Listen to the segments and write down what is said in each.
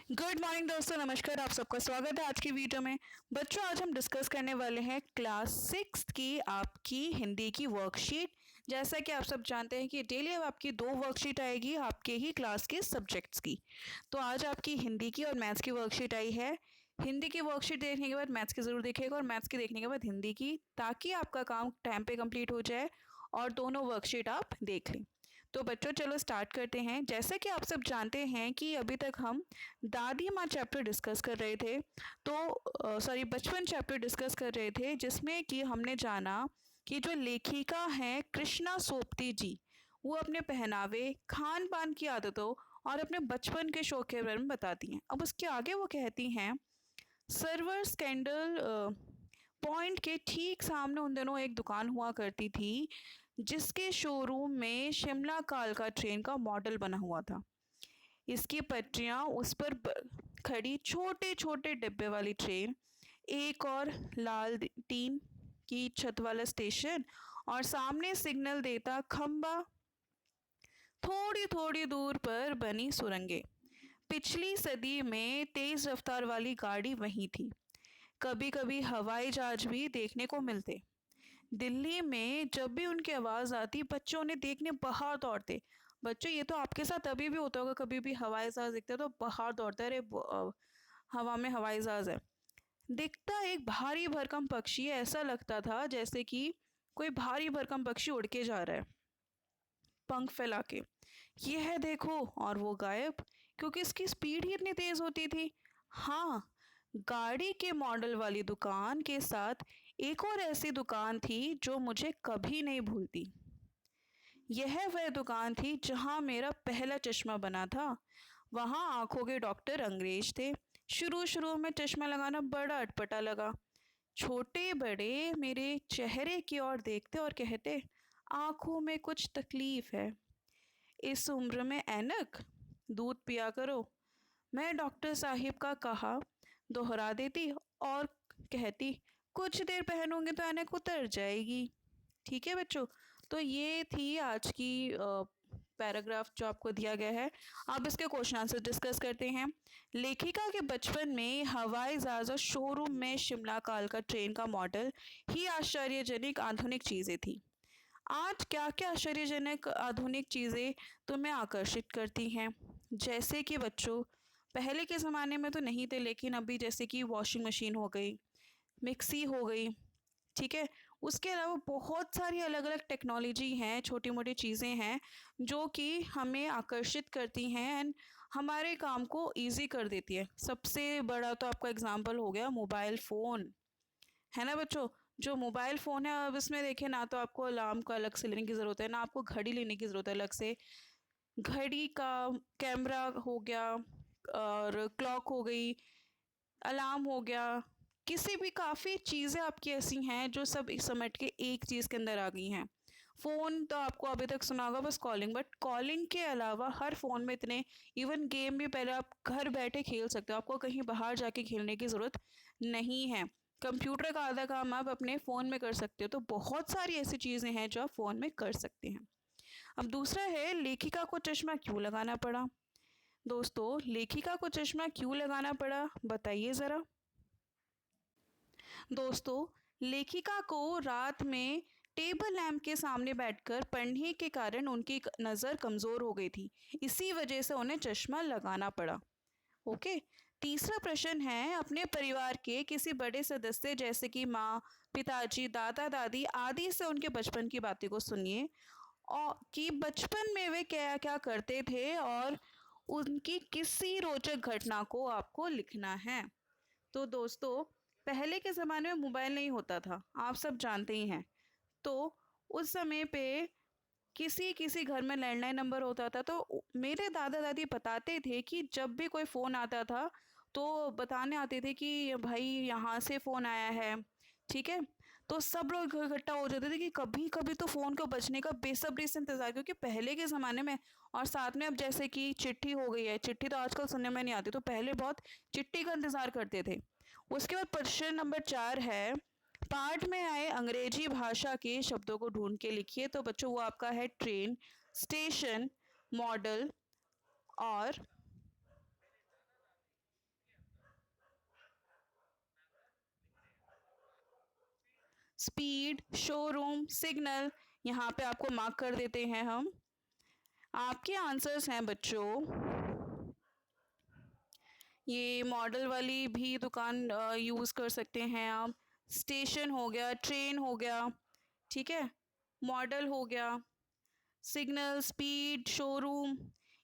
Good morning दोस्तों, नमस्कार। आप सबका स्वागत है आज की वीडियो में। बच्चों, आज हम डिस्कस करने वाले हैं क्लास 6 की आपकी हिंदी की वर्कशीट। जैसा कि आप सब जानते हैं कि डेली अब आपकी 2 वर्कशीट आएगी आपके ही क्लास के सब्जेक्ट्स की। तो आज आपकी हिंदी की और मैथ्स की वर्कशीट आई है। हिंदी की वर्कशीट देखने के बाद मैथ्स की ज़रूर देखिएगा और मैथ्स की देखने के बाद हिंदी की, ताकि आपका काम टाइम पे कंप्लीट हो जाए और दोनों वर्कशीट आप देख लें। तो बच्चों, चलो स्टार्ट करते हैं। जैसे कि आप सब जानते हैं कि अभी तक हम दादी माँ चैप्टर डिस्कस कर रहे थे, तो बचपन चैप्टर डिस्कस कर रहे थे, जिसमें कि हमने जाना कि जो लेखिका हैं कृष्णा सोपती जी, वो अपने पहनावे, खान पान की आदतों और अपने बचपन के शौक के बारे में बताती हैं। अब उसके आगे वो कहती हैं, सर्वर स्कैंडल पॉइंट के ठीक सामने उन दिनों एक दुकान हुआ करती थी, जिसके शोरूम में शिमला कालका ट्रेन का मॉडल बना हुआ था। इसकी पटरियां, उस पर खड़ी छोटे छोटे डिब्बे वाली ट्रेन, एक और लाल टीन की छत वाला स्टेशन और सामने सिग्नल देता खंबा, थोड़ी थोड़ी दूर पर बनी सुरंगें। पिछली सदी में तेज रफ्तार वाली गाड़ी वहीं थी। कभी कभी हवाई जहाज भी देखने को मिलते। दिल्ली में जब भी उनकी आवाज़ आती, बच्चों उन्हें देखने बाहर दौड़ते। बच्चों, ये तो आपके साथ अभी भी होता होगा, कभी भी हवाई जहाज दिखता है तो बाहर दौड़ता है, अरे हवा में हवाई जहाज है। दिखता एक भारी भरकम पक्षी, ऐसा लगता था जैसे कि कोई भारी भरकम पक्षी उड़ के जा रहा है पंख फैला के। ये है देखो, और वो गायब, क्योंकि इसकी स्पीड ही इतनी तेज होती थी। हाँ, गाड़ी के मॉडल वाली दुकान के साथ एक और ऐसी दुकान थी जो मुझे कभी नहीं भूलती। यह वह दुकान थी जहां मेरा पहला चश्मा बना था। वहां आंखों के डॉक्टर अंग्रेज थे। शुरू शुरू में चश्मा लगाना बड़ा अटपटा लगा। छोटे बड़े मेरे चेहरे की ओर देखते और कहते, आंखों में कुछ तकलीफ है, इस उम्र में ऐनक, दूध पिया करो। मैं डॉक्टर साहिब का कहा दोहरा देती और कहती, कुछ देर पहनूंगी तो ऐनक उतर जाएगी। ठीक है बच्चों, तो ये थी आज की पैराग्राफ जो आपको दिया गया है। अब इसके क्वेश्चन आंसर डिस्कस करते हैं। लेखिका के बचपन में हवाई जहाज और शोरूम में शिमला कालका ट्रेन का मॉडल ही आश्चर्यजनक आधुनिक चीज़ें थी। आज क्या क्या आश्चर्यजनक आधुनिक चीज़ें तुम्हें आकर्षित करती हैं? जैसे कि बच्चों, पहले के ज़माने में तो नहीं थे, लेकिन अभी जैसे कि वॉशिंग मशीन हो गई, मिक्सी हो गई, ठीक है। उसके अलावा बहुत सारी अलग अलग टेक्नोलॉजी हैं, छोटी मोटी चीज़ें हैं जो कि हमें आकर्षित करती हैं एंड हमारे काम को इजी कर देती है। सबसे बड़ा तो आपका एग्जांपल हो गया मोबाइल फ़ोन, है ना बच्चों। जो मोबाइल फ़ोन है, अब इसमें देखिए, ना तो आपको अलार्म का अलग से लेने की ज़रूरत है, ना आपको घड़ी लेने की ज़रूरत है अलग से। घड़ी का कैमरा हो गया और क्लॉक हो गई, अलार्म हो गया, किसी भी काफ़ी चीज़ें आपकी ऐसी हैं जो सब एक समेट के एक चीज़ के अंदर आ गई हैं। फ़ोन तो आपको अभी तक सुना होगा बस कॉलिंग, बट कॉलिंग के अलावा हर फ़ोन में इतने, इवन गेम भी पहले आप घर बैठे खेल सकते हो, आपको कहीं बाहर जाके खेलने की ज़रूरत नहीं है। कंप्यूटर का आधा काम आप अपने फ़ोन में कर सकते हो। तो बहुत सारी ऐसी चीज़ें हैं जो आप फ़ोन में कर सकते हैं। अब दूसरा है, लेखिका को चश्मा क्यों लगाना पड़ा? दोस्तों, लेखिका को चश्मा क्यों लगाना पड़ा, बताइए ज़रा। दोस्तों, लेखिका को रात में टेबल लैंप के सामने बैठकर पढ़ने के कारण उनकी नज़र कमज़ोर हो गई थी। इसी वजह से उन्हें चश्मा लगाना पड़ा। ओके। तीसरा प्रश्न है, अपने परिवार के किसी बड़े सदस्य जैसे कि माँ, पिताजी, दादा दादी आदि से उनके बचपन की बातें को सुनिए और कि बचपन में वे क्या क्या करते थे और उनकी किसी रोचक घटना को आपको लिखना है। तो दोस्तों, पहले के ज़माने में मोबाइल नहीं होता था, आप सब जानते ही हैं। तो उस समय पे किसी किसी घर में लैंडलाइन नंबर होता था। तो मेरे दादा दादी बताते थे कि जब भी कोई फ़ोन आता था तो बताने आते थे कि भाई यहाँ से फ़ोन आया है, ठीक है। तो सब लोग इकट्ठा हो जाते थे कि कभी कभी तो फ़ोन को बजने का बेसब्री से इंतज़ार, क्योंकि पहले के ज़माने में, और साथ में अब जैसे कि चिट्ठी हो गई है, चिट्ठी तो आजकल सुनने में नहीं आती, तो पहले बहुत चिट्ठी का इंतज़ार करते थे। उसके बाद प्रश्न नंबर 4 है, पाठ में आए अंग्रेजी भाषा के शब्दों को ढूंढ के लिखिए। तो बच्चों, वो आपका है ट्रेन, स्टेशन, मॉडल और स्पीड, शोरूम, सिग्नल, यहाँ पे आपको मार्क कर देते हैं हम। आपके आंसर्स हैं बच्चों, ये मॉडल वाली भी दुकान यूज़ कर सकते हैं आप, स्टेशन हो गया, ट्रेन हो गया, ठीक है, मॉडल हो गया, सिग्नल, स्पीड, शोरूम,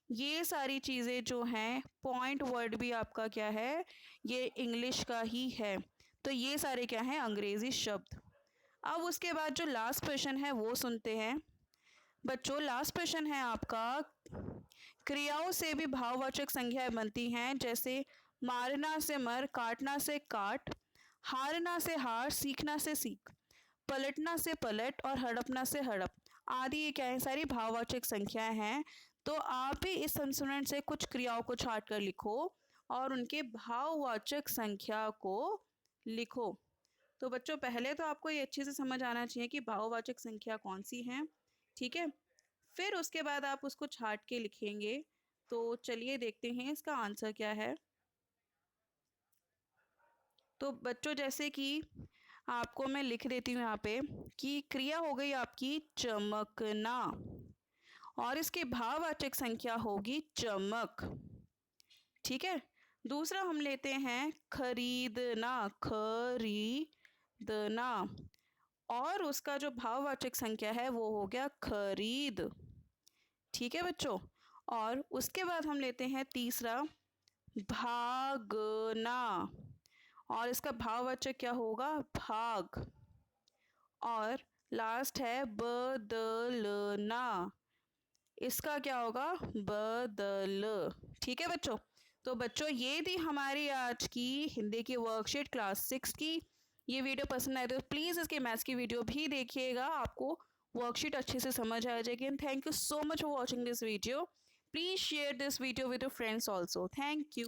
ये सारी चीज़ें जो हैं, पॉइंट वर्ड भी आपका क्या है, ये इंग्लिश का ही है। तो ये सारे क्या हैं, अंग्रेज़ी शब्द। अब उसके बाद जो लास्ट क्वेश्चन है वो सुनते हैं बच्चों। लास्ट क्वेश्चन है आपका, क्रियाओं से भी भाववाचक संज्ञाएं बनती हैं, जैसे मारना से मर, काटना से काट, हारना से हार, सीखना से सीख, पलटना से पलट और हड़पना से हड़प आदि। ये क्या है, सारी भाववाचक संख्याएं हैं। तो आप भी इस संस्करण से कुछ क्रियाओं को छाट कर लिखो और उनके भाववाचक संख्या को लिखो। तो बच्चों पहले तो आपको ये अच्छे से समझ आना चाहिए कि भाववाचक संख्या कौन सी हैं, ठीक है, फिर उसके बाद आप उसको छाट के लिखेंगे। तो चलिए देखते हैं इसका आंसर क्या है। तो बच्चों जैसे कि आपको मैं लिख देती हूँ यहाँ पे कि क्रिया हो गई आपकी चमकना और इसकी भाववाचक संख्या होगी चमक, ठीक है। दूसरा हम लेते हैं खरीदना, खरीदना, और उसका जो भाववाचक संख्या है वो हो गया खरीद, ठीक है बच्चों। और उसके बाद हम लेते हैं तीसरा भागना और इसका भाववाचक क्या होगा, भाग। और लास्ट है बदलना, इसका क्या होगा, बदल, ठीक है बच्चों। तो बच्चों ये थी हमारी आज की हिंदी की वर्कशीट क्लास 6 की। ये वीडियो पसंद आए तो प्लीज़ इसके मैथ्स की वीडियो भी देखिएगा, आपको वर्कशीट अच्छे से समझ आ जाएगी। And thank you so much for watching this video. Please share this video with your friends also. Thank you.